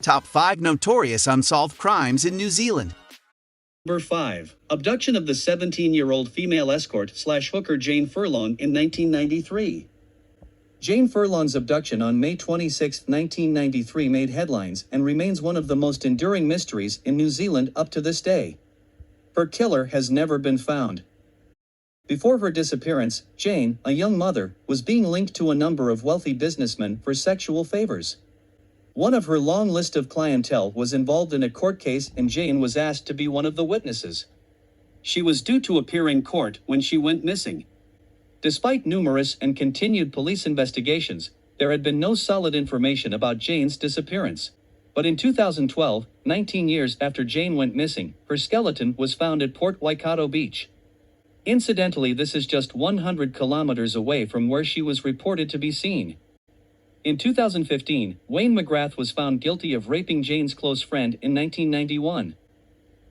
Top 5 Notorious Unsolved Crimes in New Zealand. Number 5. Abduction of the 17-year-old female escort/hooker Jane Furlong in 1993. Jane Furlong's abduction on May 26, 1993 made headlines and remains one of the most enduring mysteries in New Zealand up to this day. Her killer has never been found. Before her disappearance, Jane, a young mother, was being linked to a number of wealthy businessmen for sexual favors. One of her long list of clientele was involved in a court case, and Jane was asked to be one of the witnesses. She was due to appear in court when she went missing. Despite numerous and continued police investigations, there had been no solid information about Jane's disappearance. But in 2012, 19 years after Jane went missing, her skeleton was found at Port Waikato Beach. Incidentally, this is just 100 kilometers away from where she was reported to be seen. In 2015, Wayne McGrath was found guilty of raping Jane's close friend in 1991.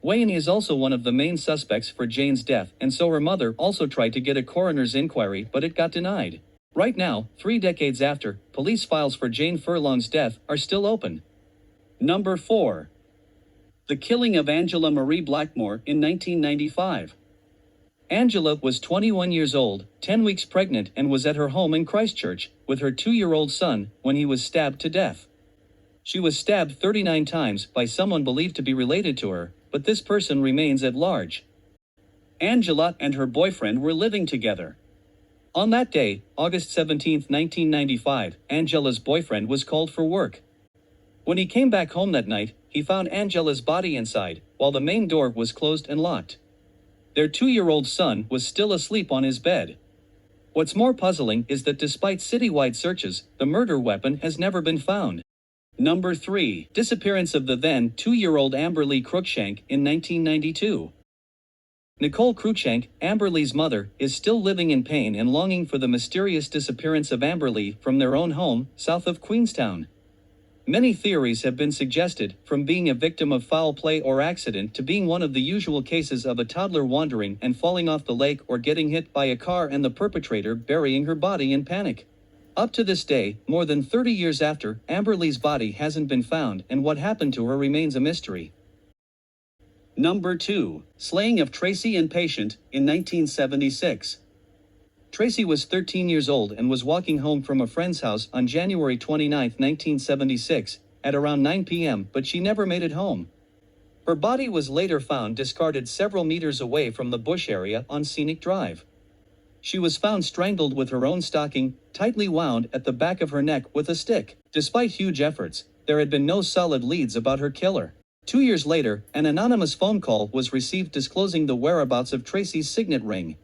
Wayne is also one of the main suspects for Jane's death, and so her mother also tried to get a coroner's inquiry, but it got denied. Right now, 3 decades after, police files for Jane Furlong's death are still open. Number 4. The killing of Angela Marie Blackmore in 1995. Angela was 21 years old, 10 weeks pregnant, and was at her home in Christchurch with her 2-year-old son when he was stabbed to death. She was stabbed 39 times by someone believed to be related to her, but this person remains at large. Angela and her boyfriend were living together. On that day, August 17, 1995, Angela's boyfriend was called for work. When he came back home that night, he found Angela's body inside, while the main door was closed and locked. Their 2-year-old son was still asleep on his bed. What's more puzzling is that despite citywide searches, the murder weapon has never been found. Number 3. Disappearance of the then 2-year-old Lee Crookshank in 1992. Nicole Crookshank, Lee's mother, is still living in pain and longing for the mysterious disappearance of Lee from their own home, south of Queenstown. Many theories have been suggested, from being a victim of foul play or accident to being one of the usual cases of a toddler wandering and falling off the lake or getting hit by a car and the perpetrator burying her body in panic. Up to this day, more than 30 years after, Lee's body hasn't been found, and what happened to her remains a mystery. Number 2. Slaying of Tracy Impatient in 1976. Tracy was 13 years old and was walking home from a friend's house on January 29, 1976, at around 9 p.m., but she never made it home. Her body was later found discarded several meters away from the bush area on Scenic Drive. She was found strangled with her own stocking, tightly wound at the back of her neck with a stick. Despite huge efforts, there had been no solid leads about her killer. 2 years later, an anonymous phone call was received disclosing the whereabouts of Tracy's signet ring.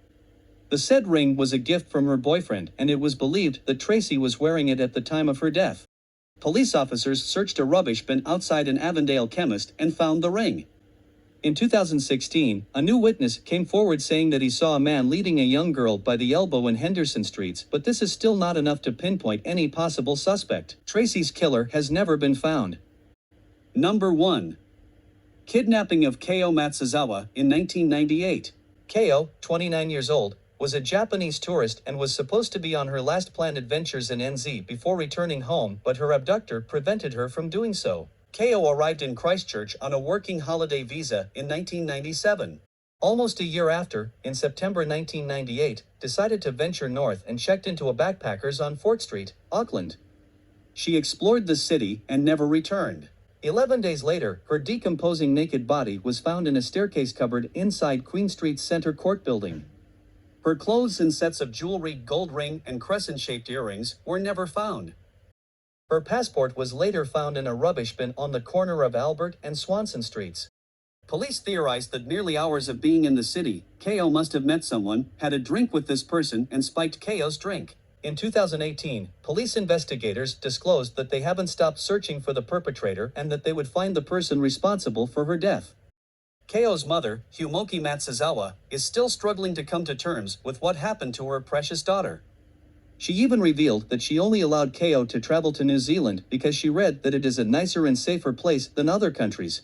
The said ring was a gift from her boyfriend, and it was believed that Tracy was wearing it at the time of her death. Police officers searched a rubbish bin outside an Avondale chemist and found the ring. In 2016, a new witness came forward saying that he saw a man leading a young girl by the elbow in Henderson Streets, but this is still not enough to pinpoint any possible suspect. Tracy's killer has never been found. Number 1. Kidnapping of Keo Matsazawa in 1998. Keo, 29 years old, was a Japanese tourist and was supposed to be on her last planned adventures in NZ before returning home, but her abductor prevented her from doing so. Keo arrived in Christchurch on a working holiday visa in 1997. Almost a year after, in September 1998, decided to venture north and checked into a backpackers on Fort Street, Auckland. She explored the city and never returned. 11 days later, her decomposing naked body was found in a staircase cupboard inside Queen Street's Centre Court building. Her clothes and sets of jewelry, gold ring, and crescent-shaped earrings were never found. Her passport was later found in a rubbish bin on the corner of Albert and Swanson Streets. Police theorized that merely hours of being in the city, Keo must have met someone, had a drink with this person, and spiked Keo's drink. In 2018, police investigators disclosed that they haven't stopped searching for the perpetrator and that they would find the person responsible for her death. Keo's mother, Humoki Matsazawa, is still struggling to come to terms with what happened to her precious daughter. She even revealed that she only allowed Keo to travel to New Zealand because she read that it is a nicer and safer place than other countries.